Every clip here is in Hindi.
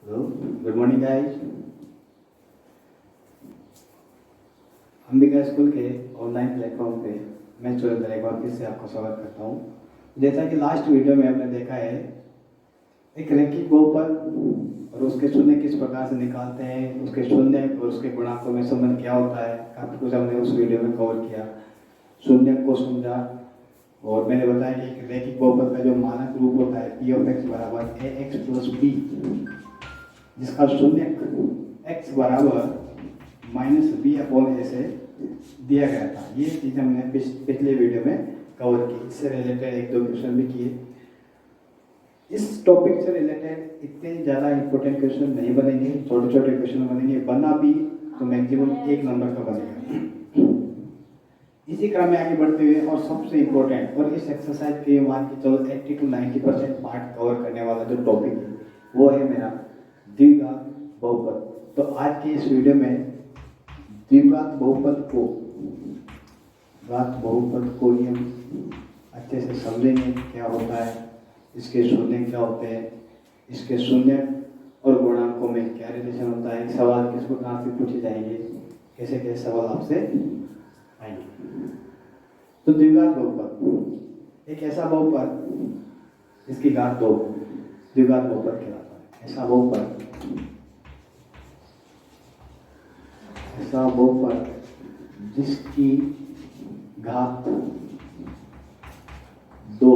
Hello, good morning guys. Ambika school के ऑनलाइन प्लेटफॉर्म पे मैं सुरेंद्र एक बार फिर से आपका स्वागत करता हूँ। जैसा कि लास्ट वीडियो में आपने देखा है, एक रैखिक बहुपद और उसके शून्य किस प्रकार से निकालते हैं, उसके शून्य और उसके गुणांकों में संबंध क्या होता है, काफ़ी कुछ हमने उस वीडियो में कवर किया, शून्य को समझा। और मैंने बताया कि एक रैखिक बहुपद का जो मानक रूप होता है पी ऑफ एक्स बराबर ए एक्स प्लस बी, जिसका शून्य x बराबर माइनस बी अपॉन ए से दिया गया था। ये चीज़ हमने पिछले वीडियो में कवर की। इससे रिलेटेड एक दो क्वेश्चन भी किए। इस टॉपिक से रिलेटेड इतने ज़्यादा इंपॉर्टेंट क्वेश्चन नहीं बनेंगे, छोटे छोटे क्वेश्चन बनेंगे। बना भी तो मैक्सिमम 1 नंबर का बनेगा। इसी क्रम में आगे बढ़ते हुए और सबसे इम्पोर्टेंट और इस एक्सरसाइज के मान के चलो 80 to 90% पार्ट कवर करने वाला जो टॉपिक है वो है मेरा द्विघात बहुपद। तो आज के इस वीडियो में द्विघात बहुपद को ही हम अच्छे से समझेंगे, क्या होता है, इसके शून्य क्या होते हैं, इसके शून्य और गुणांकों में क्या रिलेशन होता है, सवाल किस प्रकार से पूछे जाएंगे, कैसे कैसे सवाल आपसे आएंगे। तो द्विघात बहुपद एक ऐसा बहुपद जिसकी घात 2 द्विघात बहुपद कहलाता है। ऐसा बहुपद जिसकी घात 2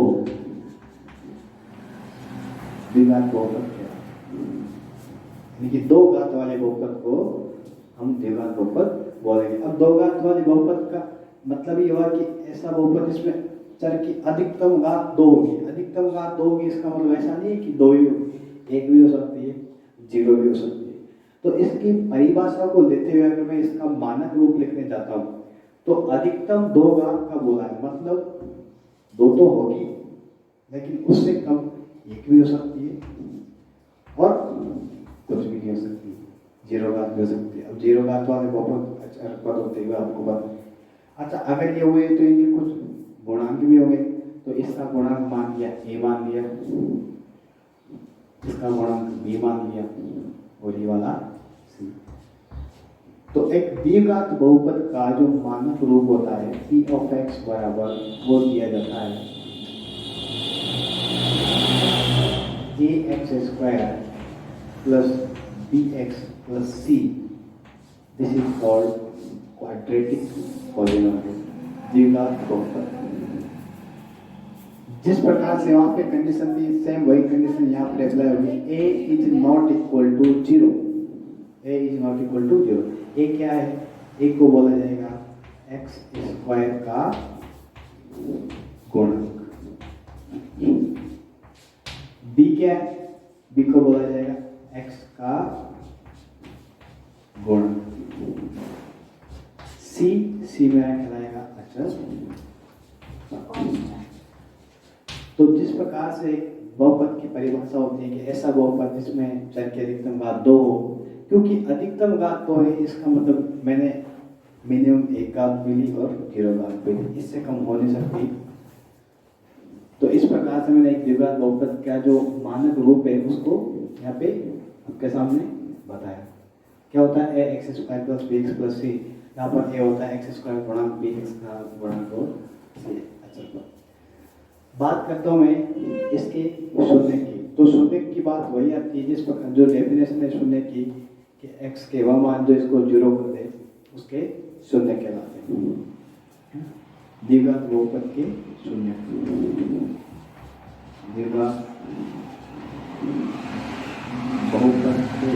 द्विघात बहुपद कहलाता है। यानी कि 2 घात वाले बहुपद को हम द्विघात बहुपद बोलेंगे। अब 2 घात वाले बहुपद का मतलब ये हुआ कि ऐसा बहुपद जिसमें चर की अधिकतम घात 2 होगी। अधिकतम घात 2 होगी, इसका मतलब ऐसा नहीं है कि 2 ही होगी, 1 भी हो सकती है, 0 भी हो सकती है। तो इसकी परिभाषा को लेते हुए अगर मैं इसका मानक रूप लिखने जाता हूँ तो अधिकतम 2 घात का बोला है, मतलब 2 तो होगी लेकिन उससे कम 1 भी हो सकती है और कुछ भी नहीं हो सकती, 0 घात भी हो सकती है। अब 0 घात वाले बहुपद पद होते हुए आपको बता। अच्छा, अगर ये हुए तो इनके कुछ गुणांक भी होंगे। तो इसका गुणांक मान लिया a मान लिया, इसका गुणांक b मान लिया और ये वाला c। तो एक द्विघात बहुपद का जो मानक रूप होता है p ऑफ x बराबर वो दिया जाता है ax square plus bx plus c। This is called quadratic polynomial, द्विघात बहुपद। जिस प्रकार से वहां पे कंडीशन थी सेम वही कंडीशन यहाँ पर अप्लाई होगी। a is not equal to 0, a is not equal to 0। a क्या है? a को बोला जाएगा x स्क्वायर का गुणक। b क्या है? b को बोला जाएगा x का गुणक। C मेरा कहलाएगा अचर। तो जिस प्रकार से बहुपद की परिभाषा होती है कि ऐसा बहुपद जिसमें चर की अधिकतम घात 2 हो, क्योंकि अधिकतम घात 2 है इसका मतलब मैंने मिनिमम 1 घात मिली और 0 घात मिली, इससे कम हो नहीं सकती। तो इस प्रकार से मैंने एक द्विघात बहुपद का जो मानक रूप है उसको यहाँ पे आपके सामने बताया। क्या होता है? A x square plus b x plus c. यहाँ पर ए होता है एक्स स्क्वायर गुणा बी एक्स का गुणा और सी। अच्छा, बात करता हूँ मैं इसके शून्य की। तो शून्य की बात वही आती है जिस प्रकार जो डेफिनेशन है शून्य की कि x के वह मान जो इसको 0 कर दे उसके शून्य कहलाते हैं। द्विघात बहुपद के शून्य, द्विघात बहुपद के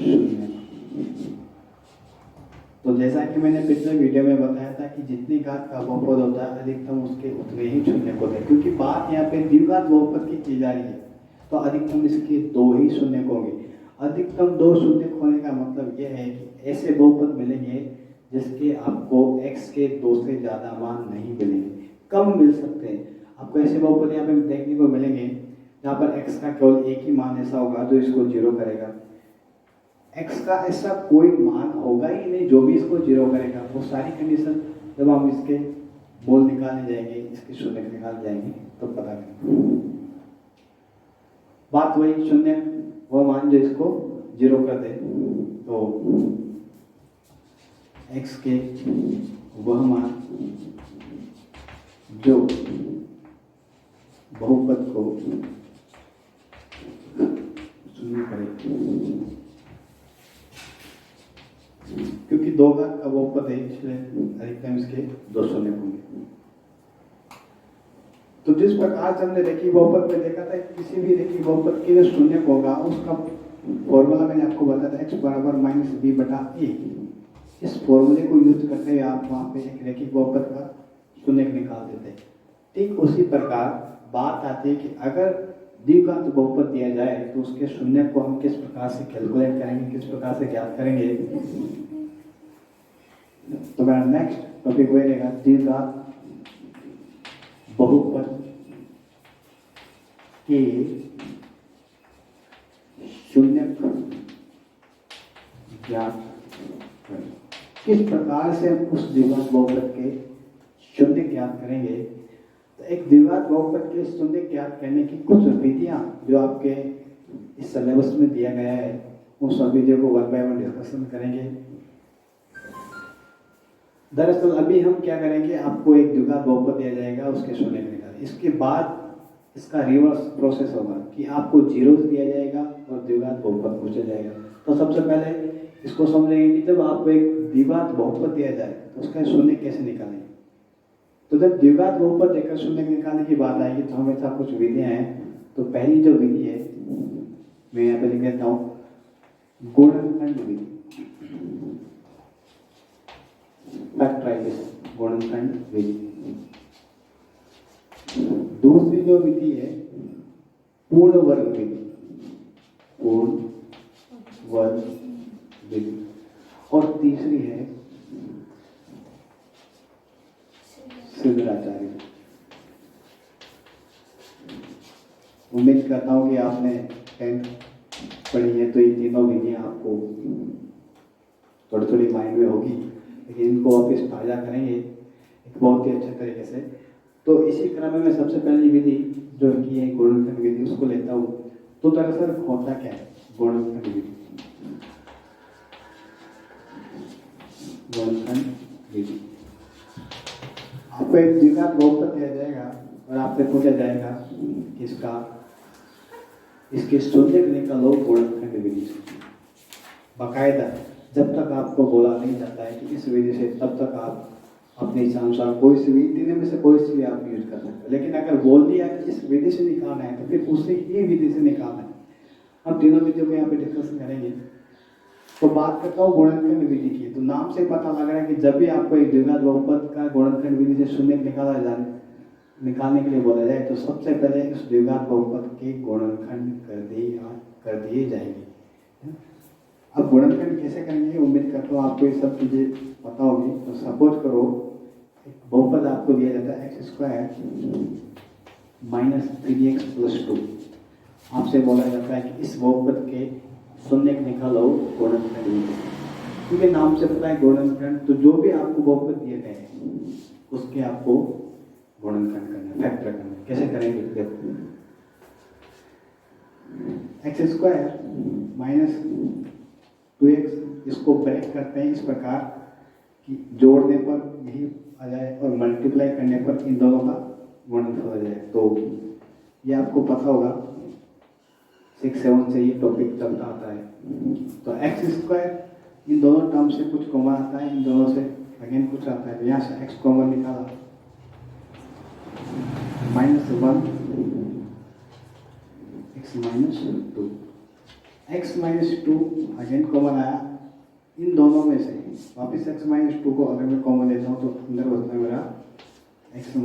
शून्य। तो जैसा कि मैंने पिछले वीडियो में बताया था कि जितनी घात का बहुपद होता है अधिकतम उसके उतने ही शून्य होते हैं। क्योंकि बात यहाँ पे द्विघात बहुपद की की जा रही है तो अधिकतम इसके 2 ही शून्य होंगे। अधिकतम 2 शून्य होने का मतलब यह है कि ऐसे बहुपद मिलेंगे जिसके आपको x के 2 से ज़्यादा मान नहीं मिलेंगे, कम मिल सकते हैं। आपको ऐसे बहुपद यहाँ पे देखने को मिलेंगे जहाँ पर x का केवल एक ही मान ऐसा होगा जो इसको 0 करेगा। x का ऐसा कोई मान होगा ही नहीं जो भी इसको 0 करेगा। वो सारी कंडीशन जब हम इसके मूल निकालने जाएंगे, इसके शून्य निकालने जाएंगे तो पता करेंगे। बात वही शून्य वो मान जो इसको 0 कर दे तो x के वह मान जो बहुपद को शून्य करे, क्योंकि 2 घात का बहुपद है इसलिए अधिकतम इसके 2 शून्य होंगे। तो जिस प्रकार से हमने रेखीय बहुपद में देखा था किसी भी रेखीय बहुपद के लिए शून्य होगा, उसका फॉर्मूला मैंने आपको बताया था x बराबर -b बटा a। इस फॉर्मूले को यूज करते हुए आप वहाँ पे एक रेखिक बहुपद का शून्य निकाल देते हैं। ठीक उसी प्रकार बात आती है कि अगर द्विघात बहुपद दिया जाए तो उसके शून्य को हम किस प्रकार से कैलकुलेट करेंगे, किस प्रकार से ज्ञात करेंगे। तो मेरा नेक्स्ट टॉपिक वही रहेगा द्विघात बहुपद के शून्य ज्ञात करें। किस प्रकार से हम उस द्विघात बहुपद के शून्य ज्ञात करेंगे। तो एक द्विघात बहुपद के शून्य ज्ञात करने की कुछ विधियां जो आपके इस सिलेबस में दिया गया है, उन सब विधियों को 1 बाय 1 डिस्कशन करेंगे। दरअसल अभी हम क्या करेंगे, आपको एक द्विघात बहुपद दिया जाएगा, उसके शून्य निकालेंगे। इसके बाद इसका रिवर्स प्रोसेस होगा कि आपको जीरो दिया जाएगा और द्विघात बहुपद पूछा जाएगा। तो सबसे पहले इसको समझेंगे कि जब आपको एक द्विघात बहुपद दिया जाए तो उसका शून्य कैसे निकालेंगे। तो जब द्विघात बहुपद देकर शून्य निकालने की बात आएगी तो हमेशा कुछ विधियां हैं। तो पहली जो विधि है मैं यहाँ पे लिख देता हूँ, गुणनखंड विधि, फैक्टराइजेशन, गुणनखंड विधि। दूसरी जो विधि है पूर्ण वर्ग विधि, पूर्ण वर्ग विधि। और तीसरी है शिवराचार्य। उम्मीद करता हूँ कि आपने 10th पढ़ी है तो ये तीनों विधियाँ आपको थोड़ी थोड़ी माइंड में होगी, लेकिन इनको वापस ताजा करेंगे एक बहुत ही अच्छे तरीके से। तो इसी क्रम में मैं सबसे पहली विधि जो की है गुणनखंड विधि उसको लेता हूँ। तो दरअसल होता क्या है गुणनखंड विधि। गुणनखंड विधि, आपको एक द्विघात बहुपद दिया जाएगा और आपसे पूछा जाएगा कि इसके शून्य निकालो गुणनखंड विधि से। बाकायदा जब तक आपको बोला नहीं जाता है कि इस विधि से, तब तक आप अपने इच्छानुसार कोई सी भी तीनों में से कोई सी भी आप यूज कर सकते हैं। लेकिन अगर बोल दिया कि इस विधि से निकालना है तो फिर उसी ही विधि से निकालना है। हम तीनों विधियों को यहाँ पे डिस्कशन करेंगे। तो बात करता हूँ गुणनखंड विधि की। तो नाम से पता लग रहा है कि जब भी आपको एक द्विघात बहुपद का गुणनखंड विधि से शून्य निकालने के लिए बोला जाए तो सबसे पहले इस द्विघात बहुपद के गुणनखंड कर दिए जाएंगे। अब गुणनखंड कैसे करेंगे, उम्मीद करता हूँ आपको ये सब चीजें पता होगी। तो सपोज करो एक बहुपद आपको दिया जाता है x² - 3x + 2। आपसे बोला जाता है कि इस बहुपद के शून्य निकालो गुणनखंड विधि। क्योंकि नाम से पता है गुणनखंड, तो जो भी आपको बहुपद दिए गए हैं उसके आपको गुणनखंड करना है, फैक्टर करना है। कैसे करेंगे देखो, x² - 2x, इसको ब्रेक करते हैं इस प्रकार कि जोड़ने पर यही आ जाए और मल्टीप्लाई करने पर इन दोनों का गुणनफल हो जाए। तो ये आपको पता होगा 6-7 से ये टॉपिक चलता आता है। तो x² इन दोनों टर्म से कुछ कॉमन आता है, इन दोनों से अगेन कुछ आता है। तो यहाँ से x कॉमन निकाला, -1 x - 2 अगेन कॉमन आया। इन दोनों में से वापिस x - 2 को अगर मैं कॉमन लेता हूँ तो अंदर बचता है मेरा x -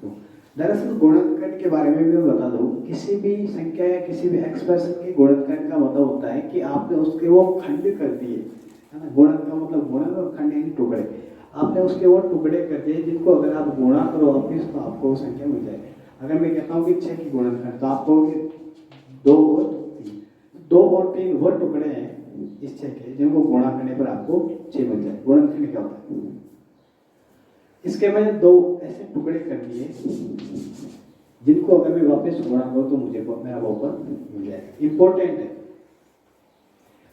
2। दरअसल गुणनखंड के बारे में भी मैं बता दूं, किसी भी संख्या या किसी भी एक्सप्रेशन के गुणनखंड का मतलब होता है कि आपने उसके वो खंड कर दिए, है ना। गुणन का मतलब गुणन और खंड यानी टुकड़े। आपने उसके वो टुकड़े कर दिए जिनको अगर आप गुणा करो वापिस तो आपको वो संख्या मिल जाएगी। अगर मैं कहता हूँ कि 6 की गुणनखंड, तो आप कहोगे 2 और 3, 2 और 3 वो टुकड़े हैं इस 6 के जिनको गुणा करने पर आपको 6 मिल जाए। गुणनखंड क्या होता है, इसके मैंने 2 ऐसे टुकड़े कर दिए जिनको अगर मैं वापस गुणा करूँ तो मुझे मेरा बहुपद मिल जाएगा। इंपॉर्टेंट है,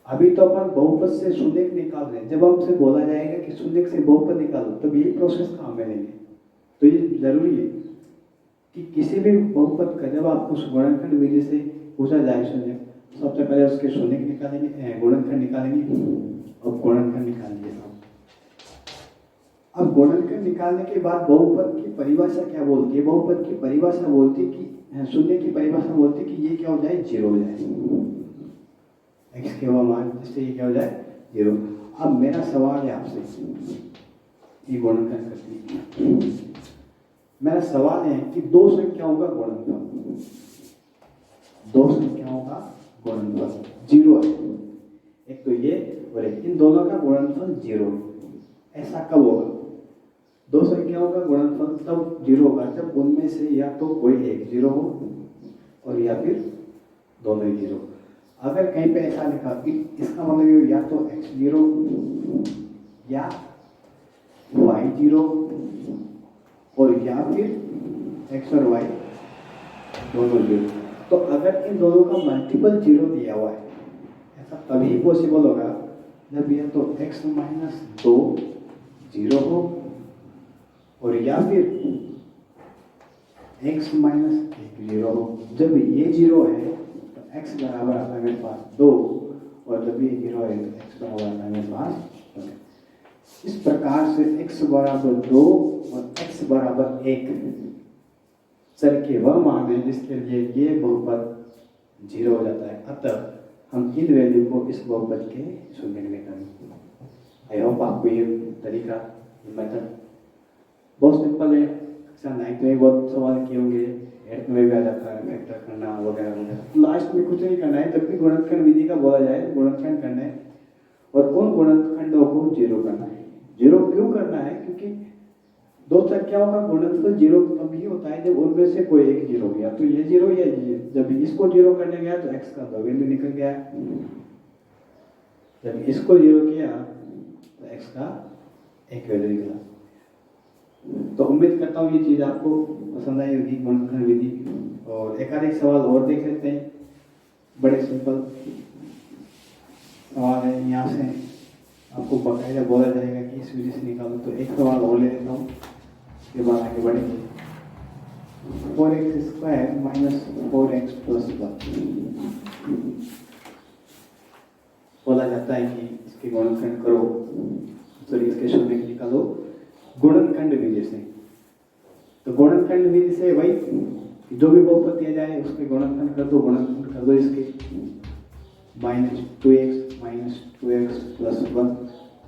अभी तो अपन बहुपद से शून्य निकाल रहे हैं, जब हमसे बोला जाएगा कि शून्य से बहुपद निकालो तब यही प्रोसेस कहाँ मिलेंगे। तो ये जरूरी है कि किसी भी बहुपद का जब आपको गुणनखंड विधि से पूछा जाए शून्य, सबसे पहले उसके शून्य निकालेंगे, गुणनखंड निकालेंगे और गुणनखंड निकालेंगे। अब गुणनखंड निकालने के बाद बहुपद की परिभाषा क्या बोलती है? बहुपद की परिभाषा बोलती है कि शून्य की परिभाषा बोलती है कि ये क्या हो जाए, जीरो हो जाए, x के मान जिससे ये क्या हो जाए, जीरो। अब मेरा सवाल है आपसे, ये गुणनखंड करती है, मेरा सवाल है कि दो संख्याओं का गुणनफल, दो संख्याओं का गुणनफल जीरो है, एक तो ये और एक, इन दोनों का गुणनफल जीरो, ऐसा कब होगा? दो संख्याओं का गुणनफल तब जीरो होगा जब उनमें से या तो कोई एक जीरो हो और या फिर दोनों ही जीरो। अगर कहीं पे ऐसा लिखा इसका मतलब या तो x जीरो या y जीरो और या फिर x और y दोनों जीरो। तो अगर इन दोनों का मल्टीपल जीरो दिया हुआ है, ऐसा तभी पॉसिबल होगा जब या तो x माइनस 2 जीरो हो और या फिर x माइनस 1 जीरो हो। जब ये जीरो है तो x बराबर आता है मेरे पास 2 और जब ये जीरो है तो x बराबर आता है मेरे पास 1। इस प्रकार से x बराबर 2 और x बराबर 1 चर के वह मान है जिसके लिए ये बहुपद जीरो हो जाता है। अतः हम इन वैल्यू को इस बहुपद के शून्य निकालेंगे। आई होप आपको ये तरीका, मेथड बहुत सिंपल है। कक्षा 9 में बहुत सवाल किए होंगे, 8th में भी आ जाता है फैक्टर करना वगैरह वगैरह। लास्ट में कुछ नहीं करना है, जब भी गुणनखंड विधि का बोला जाए गुणनखंड करना है और उन गुणनखंडों को जीरो करना है। जीरो क्यों करना है? क्योंकि दो संख्याओं का गुणनफल जीरो तभी होता है जब उनमें से कोई एक जीरो गया, तो ये जीरो या ये, जब इसको जीरो करने गया तो x का 2 वैल्यू निकल गया, जब इसको जीरो किया तो x का 1 वैल्यू निकला। तो उम्मीद करता हूँ ये चीज़ आपको पसंद आई होगी, गुणनखंड विधि। और एक आध एक सवाल और देख लेते हैं, बड़े सिंपल सवाल है। यहाँ से आपको बाकायदा बोला जाएगा कि इस विधि से निकालो। तो एक सवाल और ले लेता हूँ, इसके बाद आगे बढ़ेंगे। 4x square minus 4x plus 1 बोला जाता है कि इसके गुणनखंड करो, सॉरी इसके शून्य निकालो गुणनखंड विधि से। तो गुणनखंड विधि से वही जो भी बहुपद दिया जाए उसके गुणनखंड कर दो, गुणनखंड कर दो इसके -2x प्लस 1।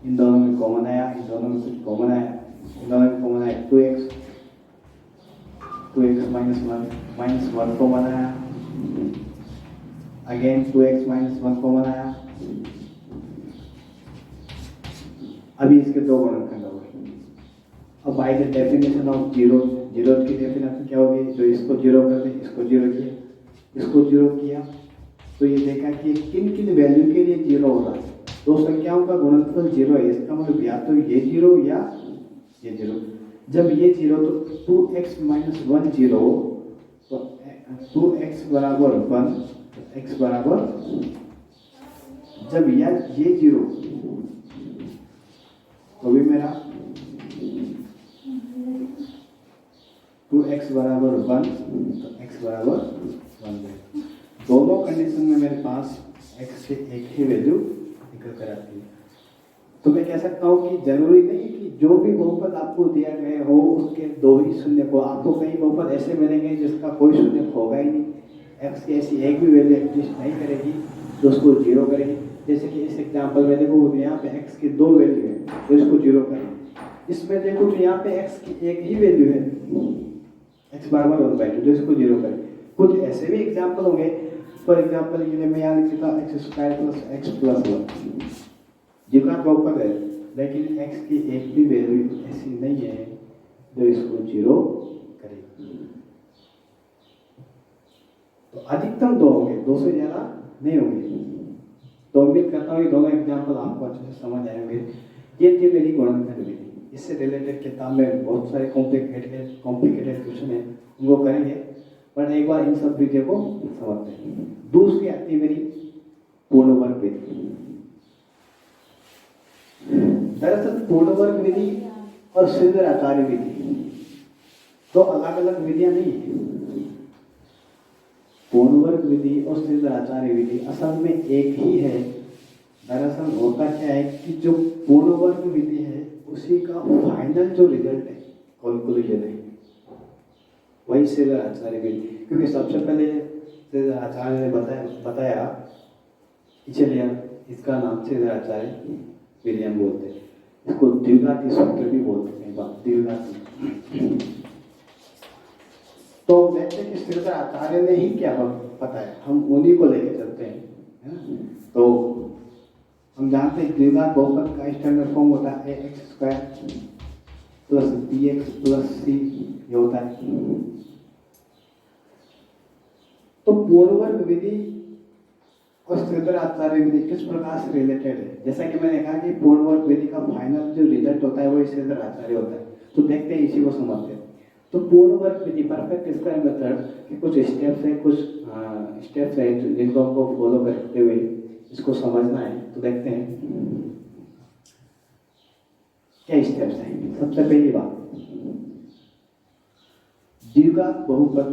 इन दोनों में कॉमन आया, इन दोनों में कुछ कॉमन आया, इन दोनों में कॉमन आया 2x माइनस 1 कॉमन आया, अगेन 2x माइनस 1 कॉमन आया। अभी इसके दो गुणनखंड हो गए। अब by the definition of zero, zero की डेफिनेशन क्या होगी? जो इसको जीरो कर दे, इसको जीरो किया, इसको जीरो किया, तो ये देखा कि किन किन वैल्यू के लिए जीरो हो रहा है। दो संख्याओं का गुणनफल जीरो है, इसका मतलब या तो ये जीरो या ये जीरो। जब ये जीरो तो 2x माइनस 1 जीरो, तो 2x बराबर 1, तो x बराबर, जब ये जीरो तो भी मेरा 2x बराबर 1, तो x बराबर 1 है। दोनों कंडीशन में मेरे पास x के एक ही वैल्यू निकल कर आती है। तो मैं कह सकता हूँ कि जरूरी नहीं कि जो भी बहुपद आपको दिया गया हो उसके दो ही शून्य को, आपको कई बहुपद ऐसे मिलेंगे जिसका कोई शून्य होगा ही नहीं, x की ऐसी एक भी वैल्यू एग्जिस्ट नहीं करेगी जो उसको जीरो करेगी। जैसे कि इस एग्जाम्पल में देखो यहाँ पे x की दो वैल्यू है जो इसको जीरो करेगी। इसमें देखो तो यहाँ पे x की एक ही वैल्यू है, x बराबर 1/2 जो इसको जीरो करे। कुछ ऐसे भी एग्जाम्पल होंगे, फॉर एग्जाम्पल के लिए मैं यहाँ लिख देता हूँ x square plus x plus 1 जिनका बहुपद है, लेकिन x की एक भी वैल्यू ऐसी नहीं है जो इसको जीरो करेगी। तो अधिकतम दो होंगे, दो से ज्यादा नहीं होंगे। तो उम्मीद करता हूँ ये दोनों एग्जाम्पल आपको अच्छे से समझ आएंगे। ये थी मेरी गुणनखंड विधि। इससे रिलेटेड किताब में बहुत सारे कॉम्प्लिकेटेड क्वेश्चन है, उनको करेंगे। पर एक बार इन सब विधियों को समझते हैं। दूसरी आती है मेरी पूर्ण वर्ग विधि। दरअसल पूर्ण वर्ग विधि और सिद्ध आचार्य विधि तो अलग अलग विधियां नहीं है। पूर्ण वर्ग विधि और सिद्ध आचार्य विधि असल में एक ही है। दरअसल होता क्या है कि जो पूर्ण वर्ग विधि है उसी का फाइनल जो रिजल्ट है, कैलकुलेशन है, वही सिद्ध आचार्य विधि। क्योंकि सबसे पहले सिद्ध आचार्य ने बताया कि चलिए इसका नाम सिद्ध आचार्य विधि हम बोलते हैं। इसको द्विघाती सूत्र भी बोलते हैं, द्विघाती। तो देखते हैं कि सिद्ध आचार्य ने ही क्या बताया, हम उन्हीं को लेके चलते हैं, है ना। तो हम जानते हैं द्विघात बहुपद का स्टैंडर्ड फॉर्म होता है ax² plus bx plus c, ये होता है। तो पूर्ण वर्ग विधि और सिद्ध आचार्य विधि किस प्रकार से रिलेटेड है? जैसा कि मैंने कहा कि पूर्ण वर्ग विधि का फाइनल जो रिजल्ट होता है वही सिद्ध आचार्य होता है। तो देखते हैं, इसी को समझते हैं। तो पूर्ण वर्ग विधि परफेक्ट स्क्वायर मेथड के कुछ स्टेप्स हैं, जिनको हमको फॉलो करते हुए इसको समझना है। तो देखते हैं क्या स्टेप्स हैं। सबसे पहली बात, द्विघात बहुपद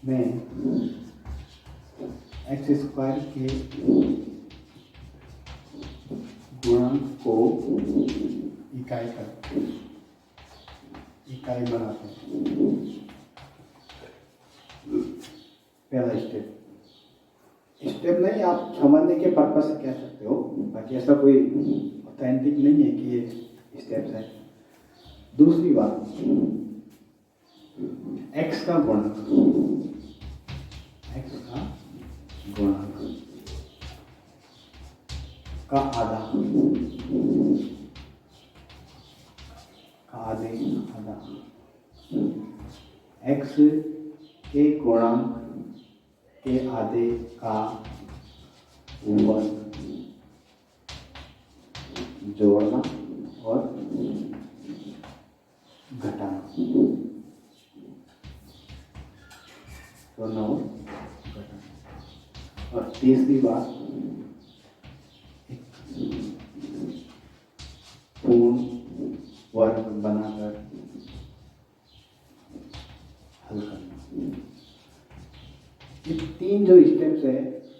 में x² के गुणांक को इकाई बनाते हैं। पहला स्टेप नहीं, आप समझने के पर्पस से कह सकते हो, बाकी ऐसा कोई ऑथेंटिक नहीं है कि ये स्टेप्स है। दूसरी बात, x का गुणांक का आधा x के गुणांक के आधे का वर्ग जोड़ना और घटाना, जोड़ना और घटाना। और तीसरी बात, पूर्ण वर्ग बनाकर हल करना। ये तीन जो स्टेप्स है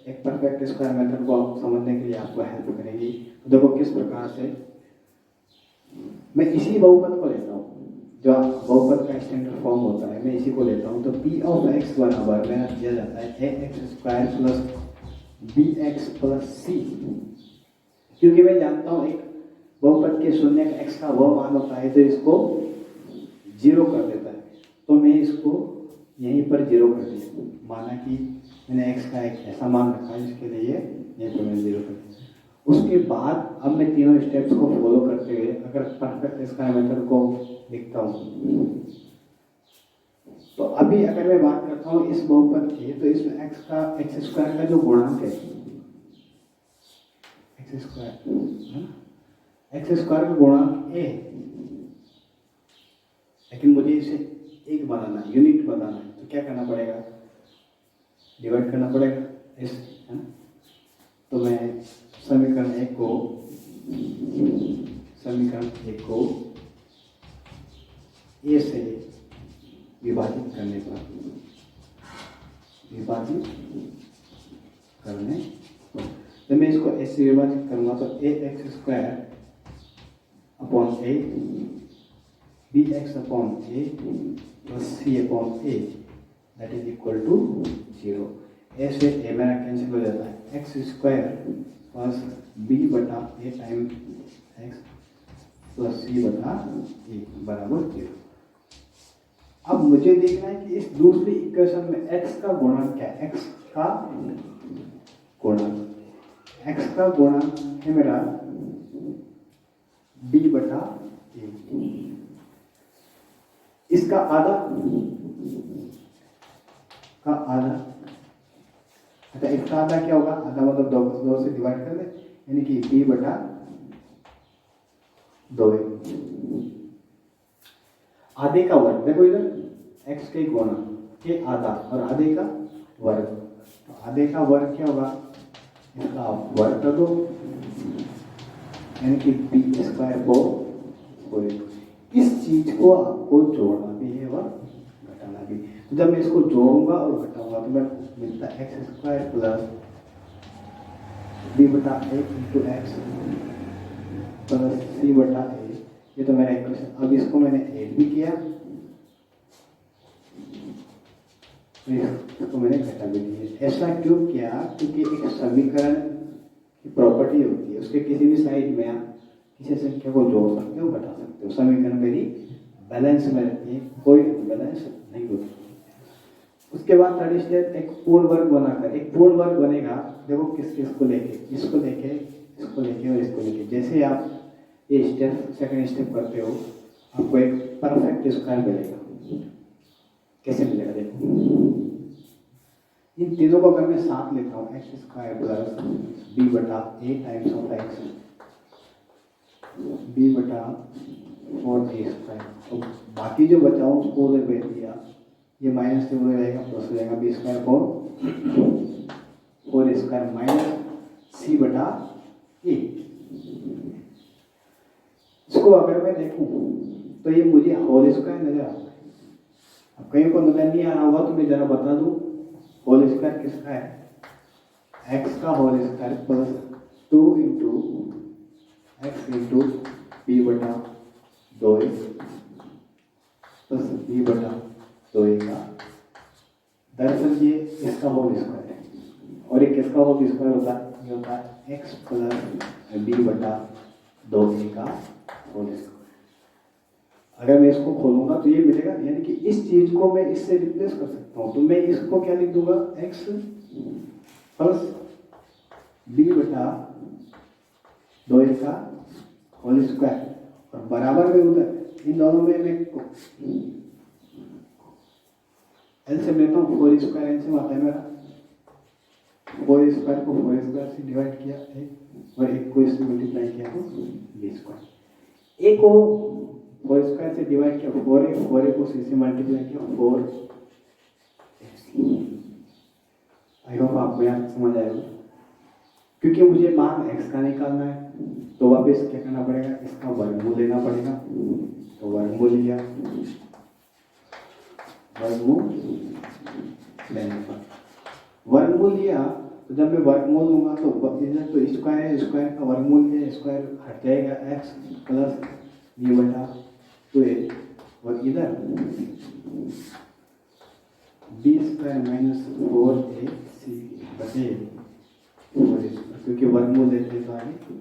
एक परफेक्ट स्क्वायर मेथड को आप समझने के लिए आपको हेल्प करेगी। तो देखो किस प्रकार से मैं इसी बहुपद को लेता हूँ, जो बहुपद का स्टैंडर्ड फॉर्म होता है, मैं इसी को लेता हूँ। तो p ऑफ x बराबर मेरा दिया जाता है ax² plus bx plus c। क्योंकि मैं जानता हूँ एक बहुपद के शून्य का x का वह मान होता है जो इसको 0 कर देता है। तो मैं इसको यहीं पर 0 कर दिया, माना कि मैंने x का एक ऐसा मान रखा है जिसके लिए यहीं पर मैंने 0 कर दिया। उसके बाद अब मैं तीनों स्टेप्स को फॉलो करते हुए अगर परफेक्ट स्क्वायर मेथड को लिखता हूँ, तो अभी अगर मैं बात करता हूँ इस बहुपद की, तो इसमें x² का जो गुणांक है x² का गुणांक a, लेकिन मुझे इसे एक बनाना है, यूनिट बनाना है। तो क्या करना पड़ेगा, डिवाइड करना पड़ेगा इस, है ना। तो मैं समीकरण एक को ए से विभाजित करने पर जब मैं इसको ए से विभाजित करूंगा तो ax² upon a bx upon a plus c upon a that is equal to 0। A से ए मेरा कैंसिल हो जाता है, x² प्लस b बटा a time x plus c बटा a बराबर 0। अब मुझे देखना है कि इस दूसरी इक्वेशन में x का गुणांक क्या है। x का गुणांक है मेरा b बटा a। इसका आधा अच्छा, इसका आधा क्या होगा, आधा मतलब 2 से डिवाइड कर दे, यानी कि b बटा 2a। आधे का वर्ग, देखो इधर x के गुणा के आधा और आधे का वर्ग, तो आधे का वर्ग क्या होगा, इसका वर्ग कर दो, यानी कि b स्क्वायर को 4a। इस चीज को आपको जोड़ना भी है और घटाना भी। तो जब मैं इसको जोड़ूंगा और घटाऊंगा तो मैं मिलता है एक्स स्क्वायर प्लस बी बटा ए इंटू एक्स प्लस सी बटा ए। ये तो मेरा इक्वेशन। अब इसको मैंने ऐड भी किया, इसको मैंने घटा भी दिया। ऐसा क्यों किया, क्योंकि एक समीकरण की प्रॉपर्टी होती है, उसके किसी भी साइड में आप किसी संख्या को जोड़ सकते हो, घटा सकते हो। समीकरण मेरी बैलेंस में रहती है, कोई बैलेंस नहीं होती। उसके बाद थर्ड स्टेप, एक पूर्ण वर्ग बनाकर, एक पूर्ण वर्ग बनेगा। देखो किस किस को लेके, इसको लेके, इसको लेके और इसको लेके। जैसे आप ये स्टेप सेकंड स्टेप करते हो, आपको एक परफेक्ट स्क्वायर मिलेगा। कैसे मिलेगा देखो, इन तीनों को अगर मैं साथ लेता हूँ, एक्स स्क्वायर प्लस बी बटा ए टाइम्स ऑफ एक्स बी बटा 4a स्क्वायर, तो बाकी जो बचा हूँ उसको उधर भेज दिया, ये माइनस से उधर रहेगा, प्लस हो जाएगा बी स्क्वायर को 4a स्क्वायर माइनस सी बटा ए। इसको अगर मैं देखूं तो ये मुझे होल स्क्वायर नजर आता है। अब कहीं को नजर नहीं आ रहा होगा तो मैं जरा बता दूं, होल स्क्वायर किसका है, एक्स का whole square plus 2 into x into b बटा 2a प्लस बी बटा 2a का। दरअसल ये इसका होल स्क्वायर है, और ये किसका होल स्क्वायर होता है, ये होता है एक्स प्लस बी बटा 2a का होल स्क्वायर। अगर मैं इसको खोलूंगा तो ये मिलेगा, यानी कि इस चीज को मैं इससे रिप्लेस कर सकता हूँ। तो मैं इसको क्या लिख दूंगा, एक्स प्लस बी बटा 2a का होल स्क्वायर, और बराबर में उधर इन दोनों में मैं एलसीएम लेता हूँ। 4 स्क्वायर एलसीएम आता है मेरा, 4 स्क्वायर को 4 स्क्वायर से डिवाइड किया एक, और एक को इससे मल्टीप्लाई किया तो बी स्क्वायर। एक को 4 स्क्वायर से डिवाइड किया 4a, 4a को सी से मल्टीप्लाई किया 4। आई होप आपको यहाँ समझ आएगा। क्योंकि मुझे मान x का निकालना है, तो वापस क्या करना पड़ेगा, इसका वर्गमूल लेना पड़ेगा। तो वर्गमूल लिया, वर्गमूल लेने पर वर्गमूल लिया, तो जब मैं वर्गमूल लूंगा तो इधर तो स्क्वायर है, स्क्वायर का वर्गमूल है, स्क्वायर हट जाएगा, एक्स प्लस बी बटा 2a, और इधर बी स्क्वायर माइनस 4ac बटे 4a, क्योंकि वर्गमूल लेते हैं तो आगे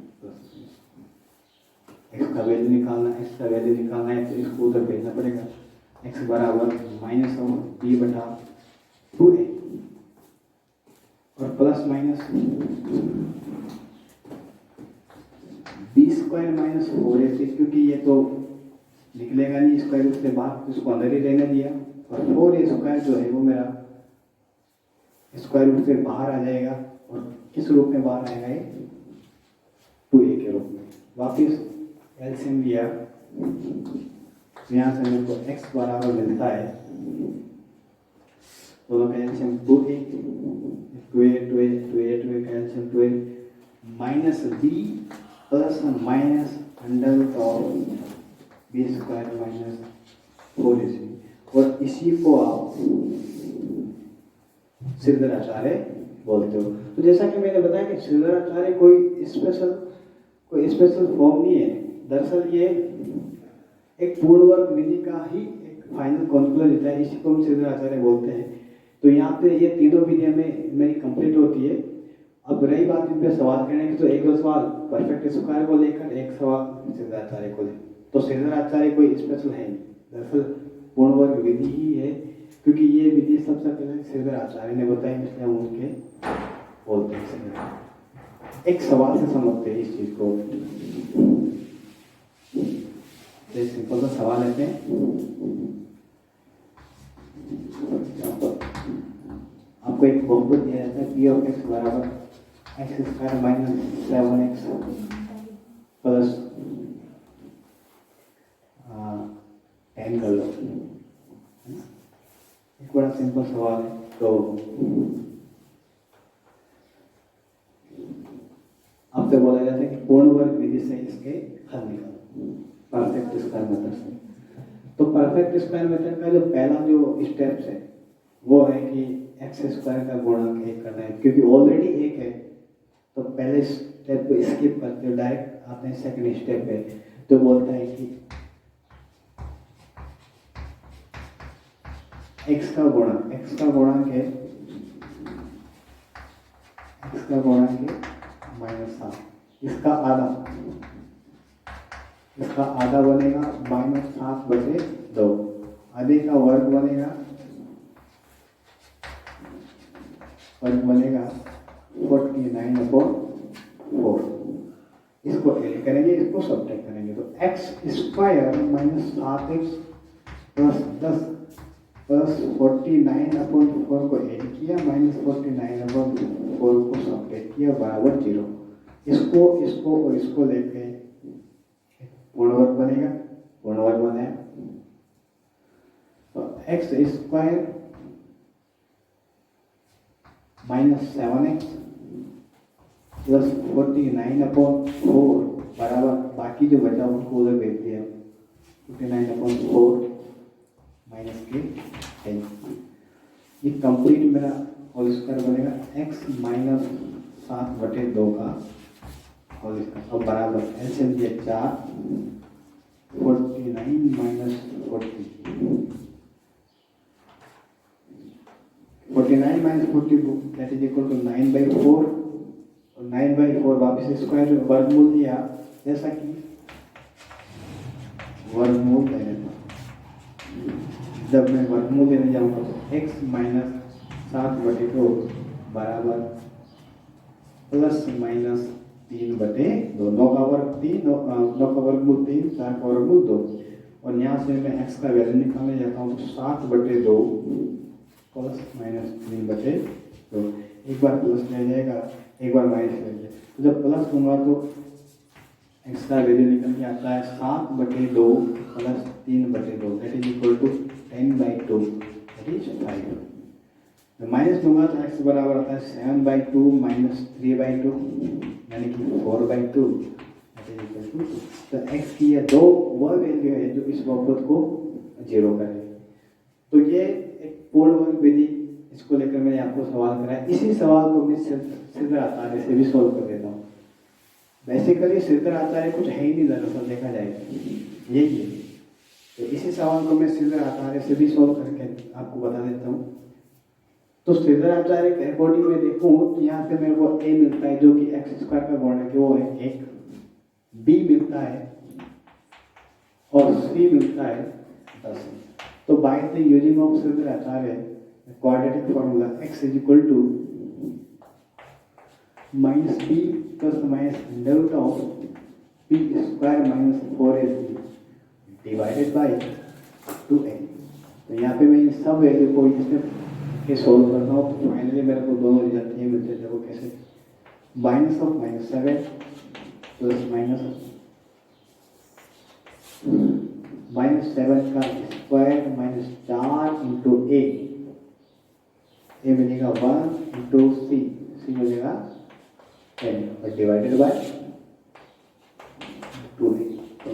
एक्स का वैल्यू निकालना है, एक्स का वैल्यू निकालना है तो इसको उधर भेजना पड़ेगा। एक्स बराबर माइनस बी बटा 2a और plus minus b square minus 4ac, क्योंकि ये तो निकलेगा नहीं स्क्वायर रूट से बाहर, तो इसको अंदर ही रहने दिया। और 4a स्क्वायर जो है वो मेरा स्क्वायर रूट से बाहर आ जाएगा, और किस रूप में बाहर आएगा, ये 2a के रूप में। वापिस एलसीएम लिया, यहाँ से मेरे को x बराबर मिलता है, दोनों का एलसीएम 2a का LCM 2a minus b plus minus under root of b square minus 4ac, और इसी को आप श्रीधराचार्य बोलते हो। तो जैसा कि मैंने बताया कि श्रीधराचार्य कोई स्पेशल फॉर्म नहीं है। दरअसल ये एक पूर्ण वर्ग विधि का ही एक फाइनल कॉन्क्लूजन है, इसी को हम श्रीधराचार्य बोलते हैं। तो यहाँ पे ये तीनों विधियां में मेरी कंप्लीट होती है। अब रही बात इन पे सवाल करने की, तो एक दो सवाल परफेक्ट स्क्वायर को लेकर, एक सवाल श्रीधराचार्य को लेकर। तो श्रीधराचार्य कोई स्पेशल है नहीं, दरअसल पूर्ण वर्ग विधि ही है, क्योंकि ये विधि सबसे पहले श्रीधराचार्य ने बताई, इसलिए हम उनके बोलते हैं। एक सवाल से समझते हैं इस चीज को। एक सिंपल सा सवाल लेते हैं, आपको एक बहुपद दिया जाता है p ऑफ x बराबर x square minus 7x plus 10 कर लो, है ना। एक बड़ा सिंपल सवाल है, तो आपसे बोला जाता है कि पूर्ण वर्ग विधि से इसके हल निकालो, परफेक्ट स्क्वायर मेथड से। तो परफेक्ट स्क्वायर मेथड का जो पहला जो स्टेप्स है वो है कि एक्स स्क्वायर का गुणक 1 करना है, क्योंकि ऑलरेडी 1 है। तो पहले स्टेप को स्किप करते हो, डायरेक्ट आते हैं सेकंड स्टेप पे, तो बोलता है कि एक्स का गुणक है, एक्स का गुणक है -7, इसका आधा बनेगा -7/2, आधे का वर्ग बनेगा 49/4। इसको ऐड करेंगे, इसको सब्ट्रैक्ट करेंगे, तो एक्स स्क्वायर -7x + 10 + 49/4 को ऐड किया, -49/4 को सब्ट्रैक्ट किया, बराबर 0। इसको और इसको लेके पूर्ण वर्ग बनेगा, पूर्ण वर्ग बनाया। तो एक्स स्क्वायर -7x + 49/4 बराबर, बाकी जो बचा उसको उधर भेज दिया, 49/4 -के 10। ये कंप्लीट मेरा होल स्क्वायर बनेगा, x -7/2 का होल स्क्वायर, और बराबर एलसीएम दिया 4, 49 - 40, 49 - 42 दैट इज इक्वल टू 9/4, और 9/4 वापस स्क्वायर वर्गमूल दिया, जैसा कि वर्गमूल लेने था। जब मैं वर्गमूल लेने जाऊंगा तो x -7/2 बराबर +-3/2, 9 का वर्ग 3, 9 का वर्गमूल 3, 4 का वर्गमूल 2, और यहाँ से मैं x का वैल्यू निकालने जाता हूँ तो 7/2 +-3/2, एक बार प्लस ले जाएगा, एक बार माइनस ले जाएगा। तो जब प्लस होगा तो x का वैल्यू निकल के आता है 7/2 + 3/2 that is equal to 10/2 that is 5। Minus दूंगा तो x बराबर आता है 7/2 - 3/2 यानी कि 4/2 दैट इज इक्वल टू 2। तो x की ये दो वह वैल्यू है जो इस बहुपद को 0 करे। तो ये एक पूर्ण वर्ग विधि, इसको लेकर मैंने आपको सवाल कराया। इसी सवाल को मैं श्रीधर आचार्य से भी सॉल्व कर देता हूँ। बेसिकली श्रीधर आचार्य कुछ है ही नहीं, दरअसल देखा जाए यही है। तो इसी सवाल को मैं श्रीधर आचार्य से भी सॉल्व करके आपको बता देता हूँ। तो श्रीधर आचार्य के अकॉर्डिंग में देखूँ तो यहाँ से मेरे को a मिलता है जो कि एक्स स्क्वायर का गुणक है, वो है 1, b मिलता है और c मिलता है 10। तो by the using of Shridhar Acharya quadratic formula x is equal to -b ± p square -4ac divided by 2a। तो यहाँ पे मैं इन सब वैल्यू को इसमें सोल्व करता हूँ, तो फाइनली मेरे को दोनों रिजल्ट ये मिलते हैं। देखो कैसे, -7 -7 का स्क्वायर -4 इंटू a मिलेगा 1 इंटू c मिलेगा 10 और डिवाइडेड बाय 2a। तो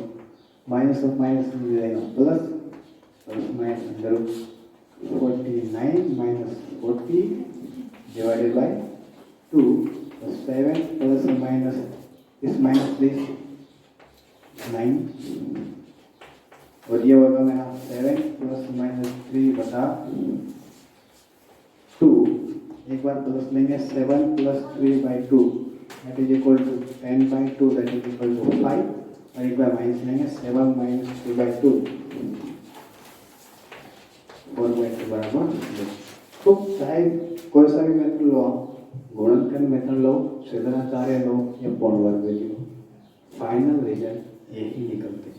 माइनस ऑफ माइनस मिलेगा प्लस, -49 - 40 डिवाइडेड बाय 2, तो 7 प्लस माइनस इस माइनस प्लस 9, और ये होगा मेरा 7 ± 3/2। एक बार प्लस लेंगे, 7 + 3/2 that is equal to 10/2 that is equal to 5, और एक बार माइनस लेंगे, 7 - 3/2 4/2 बराबर 0। तो चाहे कोई सा भी मेथड लो, गुणनखंड मेथड लो, श्रीधर आचार्य लो या पूर्ण वर्ग विधि लो, फाइनल रिजल्ट यही निकलते हैं।